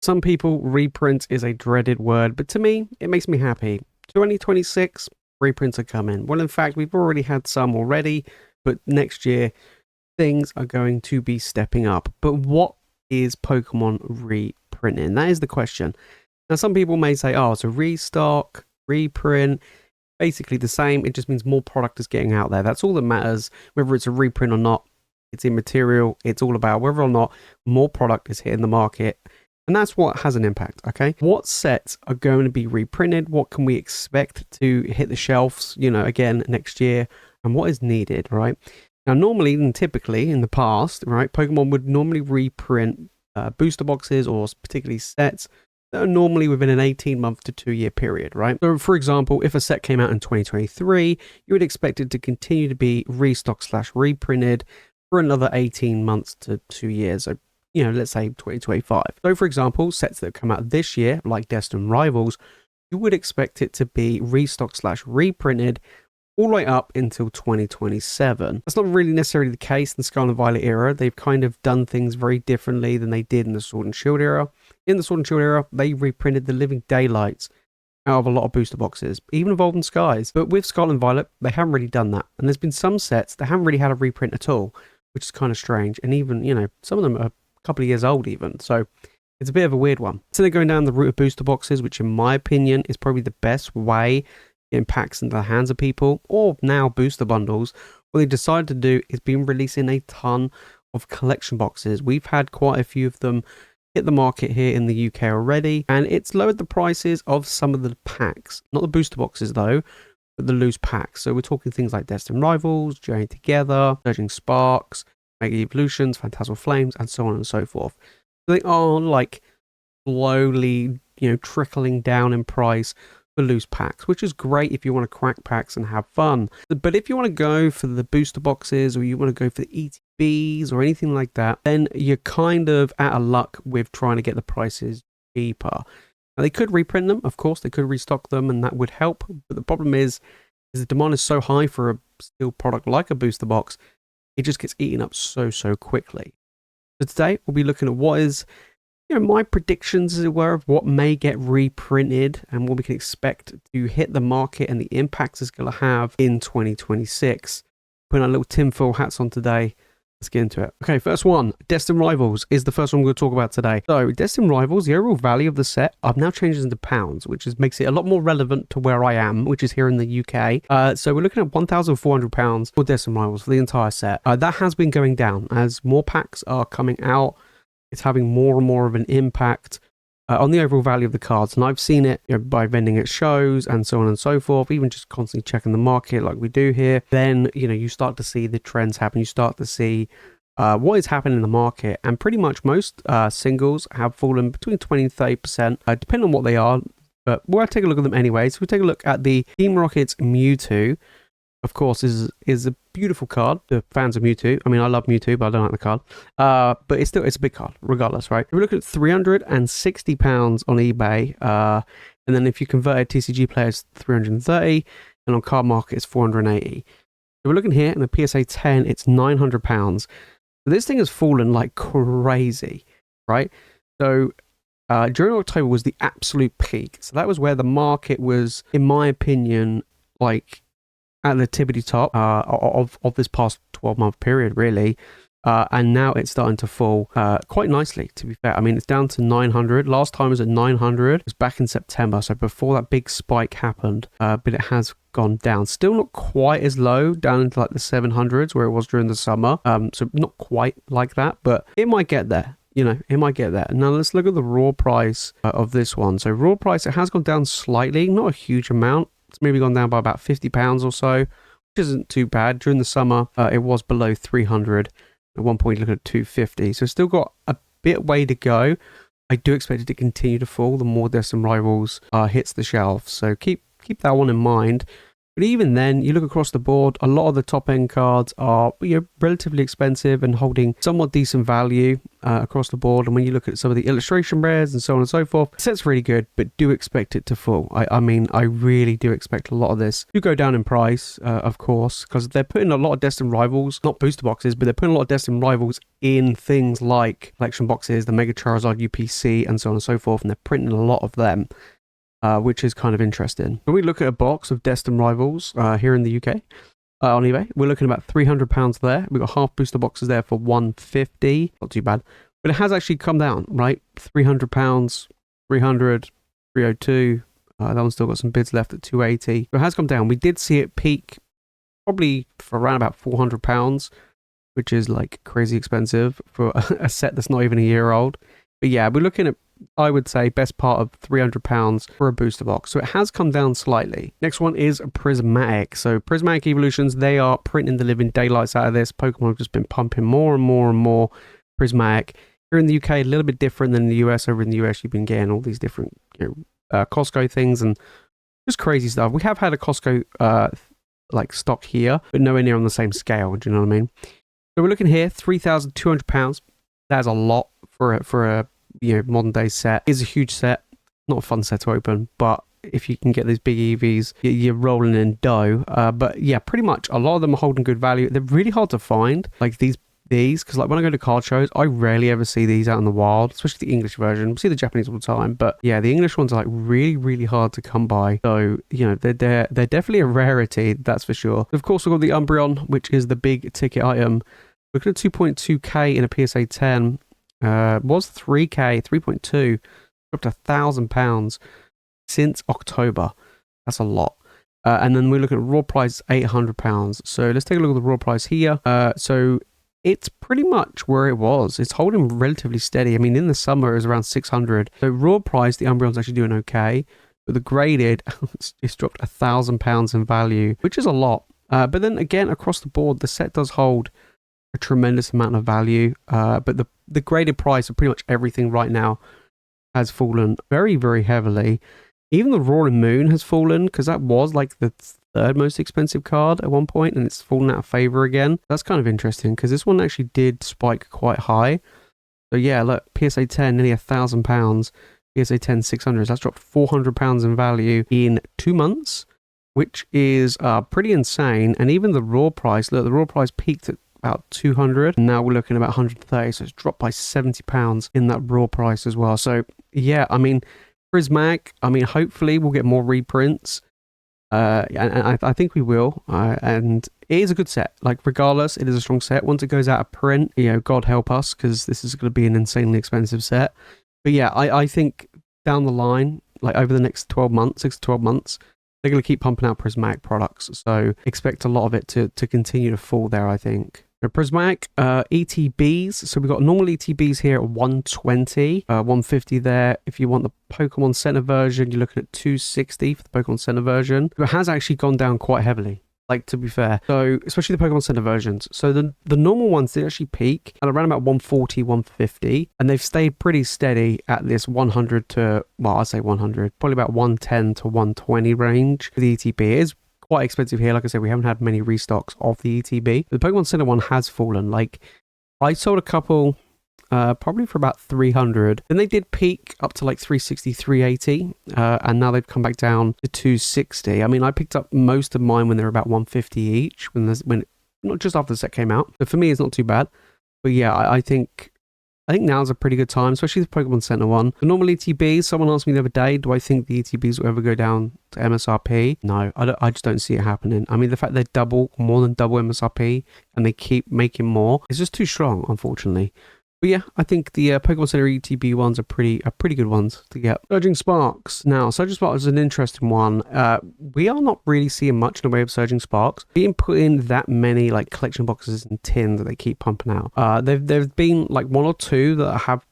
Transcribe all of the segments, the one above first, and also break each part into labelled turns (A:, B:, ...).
A: Some people, reprint is a dreaded word, but to me, it makes me happy. 2026, reprints are coming. Well, in fact, we've already had some already, but next year, things are going to be stepping up. But what is Pokemon reprinting? That is the question. Now, some people may say, oh, it's a restock, reprint, basically the same. It just means more product is getting out there. That's all that matters, whether it's a reprint or not. It's immaterial. It's all about whether or not more product is hitting the market. And that's what has an impact, okay? What sets are going to be reprinted? What can we expect to hit the shelves, again, next year? And what is needed, right? Now, normally and typically in the past, right, Pokemon would normally reprint booster boxes or particularly sets that are normally within an 18-month to 2-year period, right? So, for example, if a set came out in 2023, you would expect it to continue to be restock/reprinted for another 18 months to 2 years. So, let's say 2025. So, for example, sets that come out this year, like Destined Rivals, you would expect it to be restock/reprinted all the way up until 2027. That's not really necessarily the case in the Scarlet and Violet era. They've kind of done things very differently than they did in the Sword and Shield era. In the Sword and Shield era, they reprinted the living daylights out of a lot of booster boxes, even Evolving Skies. But with Scarlet and Violet, they haven't really done that. And there's been some sets that haven't really had a reprint at all, which is kind of strange. And even, some of them are a couple of years old even. So it's a bit of a weird one. So they're going down the route of booster boxes, which in my opinion is probably the best way getting packs into the hands of people, or now booster bundles. What they decided to do is been releasing a ton of collection boxes. We've had quite a few of them hit the market here in the UK already, and it's lowered the prices of some of the packs. Not the booster boxes though, but the loose packs. So we're talking things like Destined Rivals, Journey Together, Surging Sparks, Mega Evolutions, Phantasmal Flames, and so on and so forth. So they are like slowly, trickling down in price for loose packs, which is great if you want to crack packs and have fun. But if you want to go for the booster boxes, or you want to go for the ETBs or anything like that, then you're kind of out of luck with trying to get the prices cheaper. Now, they could reprint them, of course, they could restock them, and that would help. But the problem is the demand is so high for a steel product like a booster box, it just gets eaten up so quickly. So today we'll be looking at what is my predictions, as it were, of what may get reprinted and what we can expect to hit the market and the impacts it's going to have in 2026. Putting our little tinfoil hats on today. Let's get into it. Okay, first one, Destined Rivals is the first one we're going to talk about today. So, Destined Rivals, the overall value of the set, I've now changed into pounds, which makes it a lot more relevant to where I am, which is here in the UK. So, we're looking at £1,400 for Destined Rivals for the entire set. That has been going down as more packs are coming out. It's having more and more of an impact on the overall value of the cards. And I've seen it by vending at shows and so on and so forth, even just constantly checking the market like we do here. Then, you start to see the trends happen. You start to see what is happening in the market. And pretty much most singles have fallen between 20 and 30%, depending on what they are. But we'll take a look at them anyway. So we'll take a look at the Team Rocket's Mewtwo. Of course, is a beautiful card. The fans of Mewtwo. I mean, I love Mewtwo, but I don't like the card. But it's a big card, regardless, right? We're looking at £360 on eBay. And then if you convert it, TCG players, 330, and on card market, it's 480. So we're looking here in the PSA 10, it's £900. So this thing has fallen like crazy, right? So during October was the absolute peak. So that was where the market was, in my opinion, like at the tippity top of this past 12-month period, really. And now it's starting to fall quite nicely, to be fair. I mean, it's down to 900. Last time it was at 900. It was back in September, so before that big spike happened. But it has gone down. Still not quite as low, down into like the 700s where it was during the summer. So not quite like that, but it might get there. It might get there. Now let's look at the raw price of this one. So raw price, it has gone down slightly, not a huge amount. It's maybe gone down by about £50 or so, which isn't too bad. During the summer, it was below 300. At one point, look at 250. So still got a bit way to go. I do expect it to continue to fall the more Destined Rivals hits the shelf. So keep that one in mind. But even then, you look across the board, a lot of the top end cards are relatively expensive and holding somewhat decent value across the board. And when you look at some of the illustration rares and so on and so forth, the set's really good, but do expect it to fall. I mean, I really do expect a lot of this to go down in price, of course, because they're putting a lot of Destined Rivals, not booster boxes, but they're putting a lot of Destined Rivals in things like collection boxes, the Mega Charizard UPC, and so on and so forth. And they're printing a lot of them. Which is kind of interesting. When we look at a box of Destined Rivals here in the UK on eBay, we're looking at about £300 there. We've got half booster boxes there for £150. Not too bad. But it has actually come down, right? £300, 300, 302. That one's still got some bids left at 280. But it has come down. We did see it peak probably for around about £400, which is like crazy expensive for a set that's not even a year old. But yeah, we're looking at, I would say, best part of £300 for a booster box. So it has come down slightly. Next one is Prismatic. So Prismatic Evolutions, they are printing the living daylights out of this. Pokemon have just been pumping more and more and more Prismatic. Here in the UK, a little bit different than the US. Over in the US, you've been getting all these different Costco things and just crazy stuff. We have had a Costco like stock here, but nowhere near on the same scale. Do you know what I mean? So we're looking here, £3,200. That's a lot for a modern day set. It is a huge set, not a fun set to open, but if you can get these big EVs, you're rolling in dough. But yeah, pretty much a lot of them are holding good value. They're really hard to find, like these, because like when I go to card shows, I rarely ever see these out in the wild, especially the English version. We see the Japanese all the time, but yeah, the English ones are like really hard to come by. So they're definitely a rarity, that's for sure. Of course, we've got the Umbreon, which is the big ticket item. Looking at 2.2k in a PSA 10. Was 3k, 3.2, up to £1,000 since October. That's a lot. And then we're looking at raw price, £800. So let's take a look at the raw price here. So it's pretty much where it was. It's holding relatively steady. I mean, in the summer it was around 600. So raw price, the Umbreon's actually doing okay. But the graded, it's dropped £1,000 in value, which is a lot. But then again, across the board, the set does hold a tremendous amount of value. But the graded price of pretty much everything right now has fallen very heavily. Even the Roaring Moon has fallen, because that was like the third most expensive card at one point, and it's fallen out of favor again. That's kind of interesting, because this one actually did spike quite high. So yeah, look, PSA 10 nearly £1,000, PSA 10 600. That's dropped £400 in value in 2 months, which is pretty insane. And even the raw price, look, the raw price peaked at about 200, and now we're looking at about 130, so it's dropped by £70 in that raw price as well. So yeah, I mean, Prismatic, I mean, hopefully we'll get more reprints, and I think we will, and it is a good set. Like, regardless, it is a strong set. Once it goes out of print, God help us, because this is going to be an insanely expensive set. But yeah, I think down the line, like over the next 12 months, 6 to 12 months, they're going to keep pumping out Prismatic products, so expect a lot of it to continue to fall there, I think. So Prismatic ETBs, so we've got normal ETBs here at 120, 150 there. If you want the Pokemon Center version, you're looking at 260 for the Pokemon Center version. It has actually gone down quite heavily, like, to be fair. So especially the Pokemon Center versions. So the normal ones did actually peak at around about 140, 150, and they've stayed pretty steady at this 100 to, well, I'd say 100, probably about 110 to 120 range for the ETB. It is quite expensive here. Like I said, we haven't had many restocks of the ETB. The Pokemon Center one has fallen. Like, I sold a couple probably for about 300. Then they did peak up to like 360, 380, and now they've come back down to 260. I mean, I picked up most of mine when they were about 150 each, when not just after the set came out. So for me, it's not too bad. But yeah, I think now's a pretty good time, especially the Pokemon Center one. The normal ETBs, someone asked me the other day, do I think the ETBs will ever go down to MSRP? No, I just don't see it happening. I mean, the fact they're more than double MSRP, and they keep making more, it's just too strong, unfortunately. But yeah, I think the Pokemon Center ETB ones are pretty good ones to get. Surging Sparks. Now, Surging Sparks is an interesting one. We are not really seeing much in the way of Surging Sparks being put in that many like collection boxes and tins that they keep pumping out. There've been like 1 or 2 that have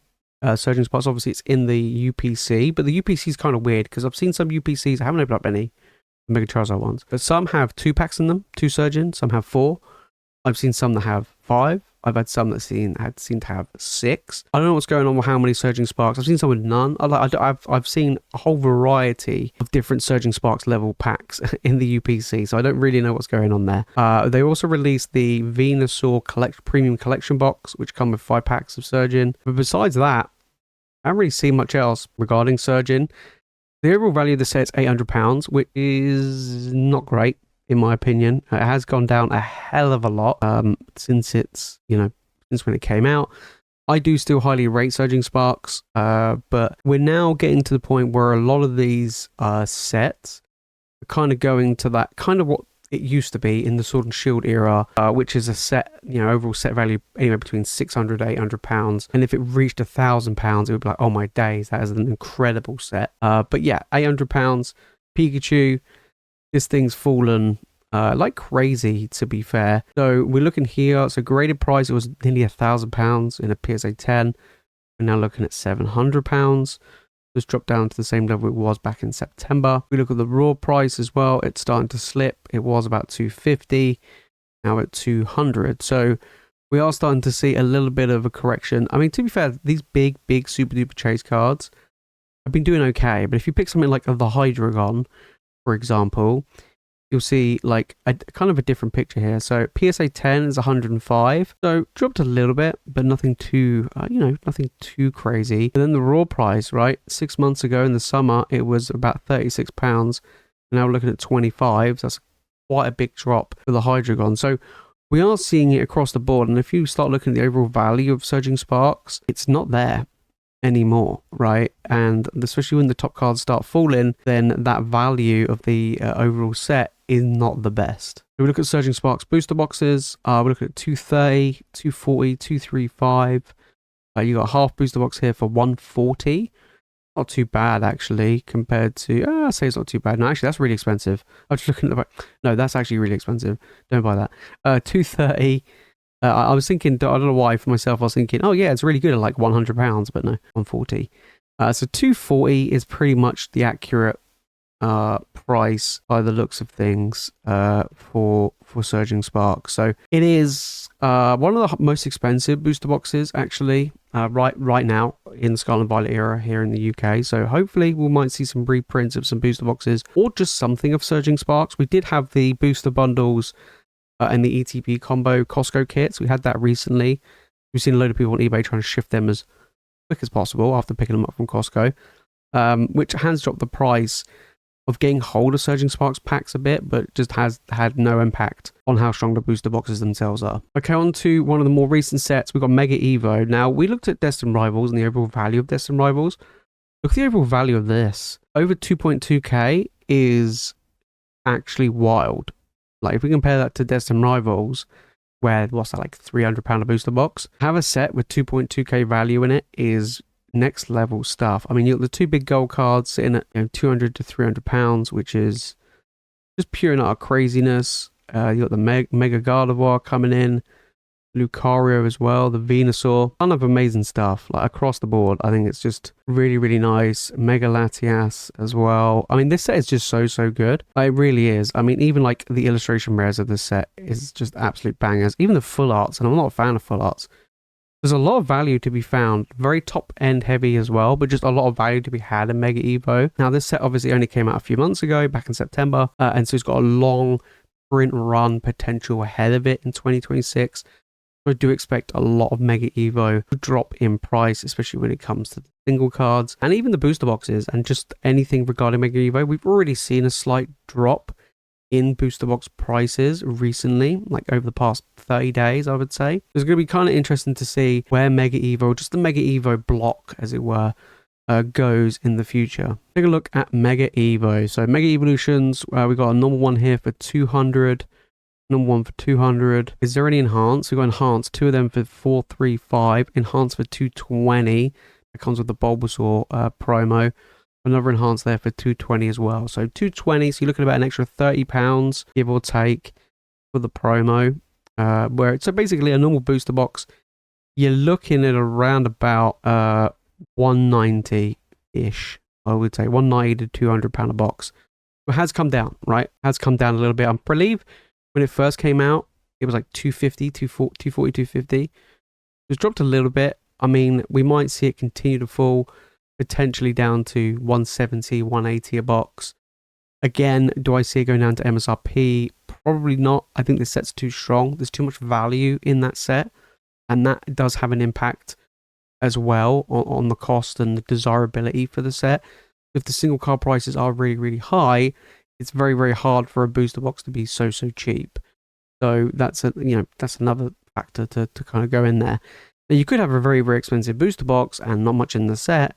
A: Surging Sparks. Obviously, it's in the UPC, but the UPC is kind of weird, because I've seen some UPCs, I haven't opened up any Mega Charizard ones, but some have 2 packs in them, 2 Surging, some have 4. I've seen some that have 5. I've had some that seem to have 6. I don't know what's going on with how many Surging Sparks. I've seen some with none. I've seen a whole variety of different Surging Sparks level packs in the UPC, so I don't really know what's going on there. They also released the Venusaur Premium Collection Box, which come with 5 packs of Surgeon. But besides that, I haven't really seen much else regarding Surgeon. The overall value of the set is £800, which is not great, in my opinion. It has gone down a hell of a lot since it's, since when it came out. I do still highly rate Surging Sparks, but we're now getting to the point where a lot of these sets are kind of going to that kind of what it used to be in the Sword and Shield era, which is a set, overall set value anywhere between £600 £800. And if it reached £1,000, it would be like, oh my days, that is an incredible set. But yeah, £800, Pikachu. This thing's fallen like crazy, to be fair. So we're looking here. So graded price, it was nearly £1,000 in a PSA 10. We're now looking at £700. It's dropped down to the same level it was back in September. We look at the raw price as well. It's starting to slip. It was about $250, now at $200. So we are starting to see a little bit of a correction. I mean, to be fair, these big super duper chase cards have been doing okay. But if you pick something like the Hydreigon, for example, you'll see like a kind of a different picture here. So PSA 10 is 105, so dropped a little bit, but nothing too, nothing too crazy. And then the raw price, right? 6 months ago in the summer, it was about £36. Now we're looking at 25. So that's quite a big drop for the Hydreigon. So we are seeing it across the board. And if you start looking at the overall value of Surging Sparks, it's not there anymore, right? And especially when the top cards start falling, then that value of the overall set is not the best. So we look at Surging Sparks booster boxes. We're looking at 230, 240, 235. You got a half booster box here for 140. Not too bad actually, compared to I say it's not too bad. No, actually that's really expensive. I'm just looking at the no, that's actually really expensive. Don't buy that. 230. I was thinking, I don't know why, for myself, I was thinking, oh yeah, it's really good at like £100, but no, 140. So 240 is pretty much the accurate price by the looks of things for Surging Sparks. So it is one of the most expensive booster boxes actually right now in the Scarlet and Violet era here in the UK. So hopefully we might see some reprints of some booster boxes or just something of Surging Sparks. We did have the booster bundles and the ETP combo Costco kits. We had that recently. We've seen a load of people on eBay trying to shift them as quick as possible after picking them up from Costco, which has dropped the price of getting hold of Surging Sparks packs a bit, but just has had no impact on how strong the booster boxes themselves are. Okay, on to one of the more recent sets. We've got Mega Evo. Now, we looked at Destined Rivals and the overall value of Destined Rivals. Look at the overall value of this. Over 2.2k is actually wild. Like, if we compare that to Destined Rivals, where, what's that, like £300 a booster box? Have a set with 2.2k value in it is next level stuff. I mean, you got the 2 big gold cards sitting at £200 to £300, which is just pure and utter craziness. You got the Mega Gardevoir coming in, Lucario as well, the Venusaur, ton of amazing stuff like across the board. I think it's just really, really nice. Mega Latias as well. I mean, this set is just so good. Like, it really is. I mean, even like the illustration rares of this set is just absolute bangers. Even the full arts, and I'm not a fan of full arts. There's a lot of value to be found, very top end heavy as well, but just a lot of value to be had in Mega Evo. Now, this set obviously only came out a few months ago, back in September, and so it's got a long sprint run potential ahead of it in 2026. So I do expect a lot of Mega Evo to drop in price, especially when it comes to the single cards and even the booster boxes and just anything regarding Mega Evo. We've already seen a slight drop in booster box prices recently, like over the past 30 days, I would say. It's going to be kind of interesting to see where Mega Evo, just the Mega Evo block, as it were, goes in the future. Take a look at Mega Evo. So Mega Evolutions, we got a normal one here for 200, number one for 200. Is there any enhanced? We've got enhanced, 2 of them for 435, enhanced for 220. It comes with the Bulbasaur promo. Another enhanced there for 220 as well. So 220, so you're looking at about an extra £30, give or take, for the promo. So basically a normal booster box, you're looking at around about 190-ish, I would say, 190 to £200 a box. It has come down, right? Has come down a little bit. I believe when it first came out, it was like 250, 240, 250. It's dropped a little bit. I mean, we might see it continue to fall, potentially down to 170, 180 a box. Again, do I see it going down to MSRP? Probably not. I think the set's too strong. There's too much value in that set, and that does have an impact as well on the cost and the desirability for the set. If the single card prices are really, really high, it's very, very hard for a booster box to be so cheap. So that's that's another factor to kind of go in there. Now, you could have a very, very expensive booster box and not much in the set.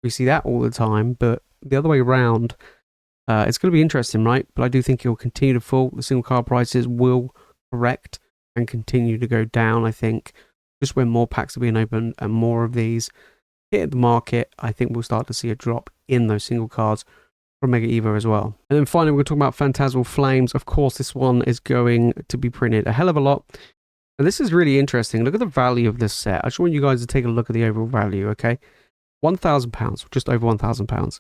A: We see that all the time, but the other way around, it's going to be interesting, right? But I do think it will continue to fall. The single card prices will correct and continue to go down, I think. Just when more packs are being opened and more of these hit the market, I think we'll start to see a drop in those single cards from Mega Evo as well. And then finally, we're going to talk about Phantasmal Flames. Of course, this one is going to be printed a hell of a lot. And this is really interesting. Look at the value of this set. I just want you guys to take a look at the overall value, okay? £1,000, just over £1,000.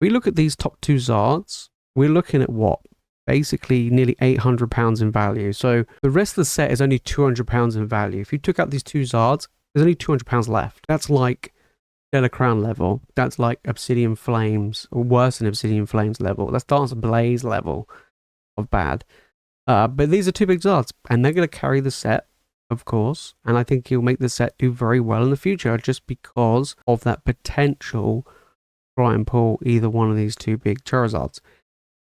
A: We look at these top two Zards, we're looking at what? Basically nearly £800 in value. So the rest of the set is only £200 in value. If you took out these two Zards, there's only £200 left. That's like Stellar Crown level. That's like Obsidian Flames, or worse than Obsidian Flames level. That's Dance Blaze level of bad. But these are two big Zards, and they're going to carry the set, of course. And I think he'll make the set do very well in the future, just because of that potential try and pull either one of these two big Charizards.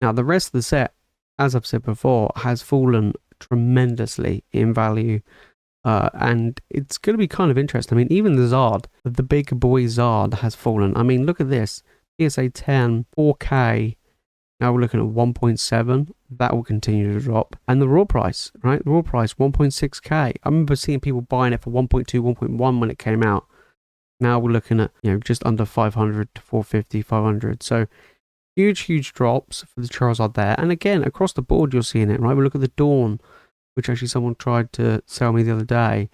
A: Now, the rest of the set, as I've said before, has fallen tremendously in value. And it's going to be kind of interesting. I mean, even the Zard, the big boy Zard, has fallen. I mean, look at this. PSA 10, 4K. Now we're looking at 1.7. That will continue to drop. And the raw price, right? The raw price, 1.6K. I remember seeing people buying it for 1.2, 1.1 when it came out. Now we're looking at, just under 500 to 450, 500. So huge drops for the Charizard there. And again, across the board, you're seeing it, right? We look at the Dawn, which actually someone tried to sell me the other day.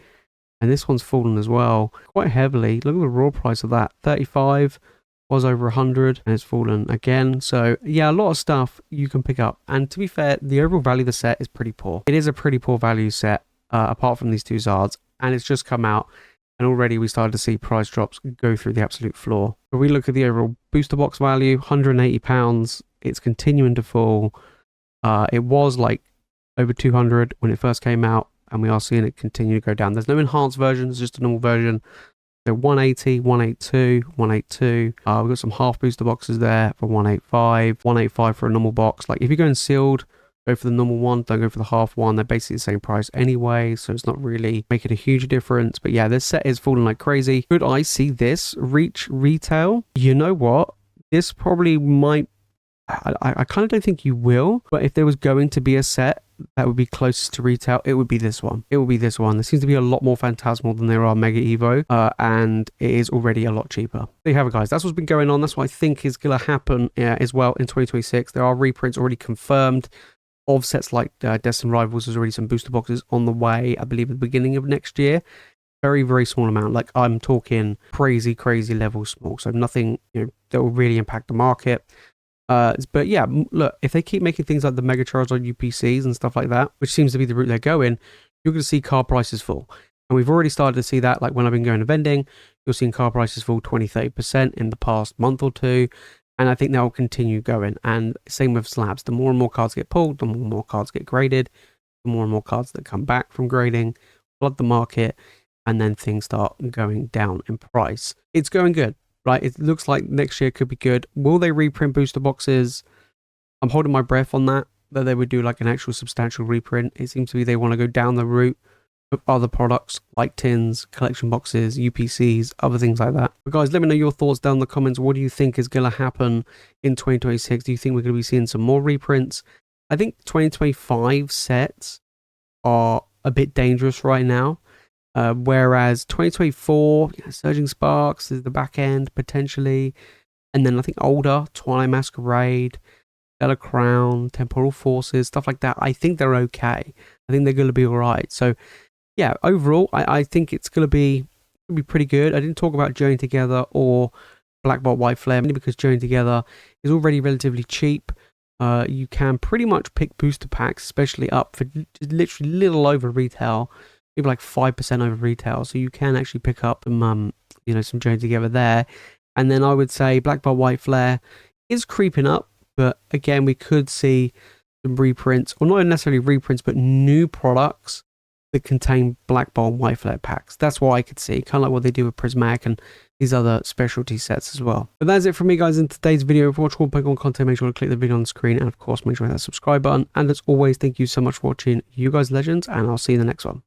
A: And this one's fallen as well, quite heavily. Look at the raw price of that. 35 was over 100 and it's fallen again. So yeah, a lot of stuff you can pick up. And to be fair, the overall value of the set is pretty poor. It is a pretty poor value set, apart from these two Zards. And it's just come out. And already we started to see price drops go through the absolute floor. But we look at the overall booster box value, £180. It's continuing to fall. It was like over 200 when it first came out, and we are seeing it continue to go down. There's no enhanced version, it's just a normal version. So 180, 182, 182. We've got some half booster boxes there for 185, 185 for a normal box. Like if you're going sealed, go for the normal one, don't go for the half one. They're basically the same price anyway, so it's not really making a huge difference. But yeah, this set is falling like crazy. Could I see this reach retail? You know what? This probably might... I kind of don't think you will, but if there was going to be a set that would be closest to retail, it would be this one. It would be this one. There seems to be a lot more Phantasmal than there are Mega Evo, and it is already a lot cheaper. There you have it, guys. That's what's been going on. That's what I think is going to happen as well in 2026. There are reprints already confirmed of sets like Destined Rivals. There's already some booster boxes on the way, I believe, at the beginning of next year. Very, very small amount. Like I'm talking crazy level small. So nothing that will really impact the market. But yeah, look, if they keep making things like the Mega Charizard UPCs and stuff like that, which seems to be the route they're going, you're going to see card prices fall. And we've already started to see that. Like when I've been going to vending, you're seeing card prices fall 20-30% in the past month or two. And I think that will continue going. And same with slabs. The more and more cards get pulled, the more and more cards get graded, the more and more cards that come back from grading, flood the market, and then things start going down in price. It's going good, right? It looks like next year could be good. Will they reprint booster boxes? I'm holding my breath on that they would do like an actual substantial reprint. It seems to be they want to go down the route of other products like tins, collection boxes, UPCs, other things like that. But guys, let me know your thoughts down in the comments. What do you think is going to happen in 2026? Do you think we're going to be seeing some more reprints? I think 2025 sets are a bit dangerous right now. Whereas 2024, Surging Sparks is the back end potentially. And then I think older, Twilight Masquerade, Stellar Crown, Temporal Forces, stuff like that. I think they're okay. I think they're going to be all right. So yeah, overall, I think it's going to be pretty good. I didn't talk about Journey Together or Black Bolt White Flare, mainly because Journey Together is already relatively cheap. you can pretty much pick booster packs, especially up for literally little over retail, maybe like 5% over retail. So you can actually pick up some, you know, some join together there. And then I would say Black Belt White Flare is creeping up, but again, we could see some reprints, or not necessarily reprints, but new products that contain Black Ball and White Flare packs. That's what I could see, kind of like what they do with Prismatic and these other specialty sets as well. But that's it from me, guys, in today's video. If you watch more Pokemon content, make sure to click the video on the screen, and of course, make sure to hit that subscribe button. And as always, thank you so much for watching. You guys legends, and I'll see you in the next one.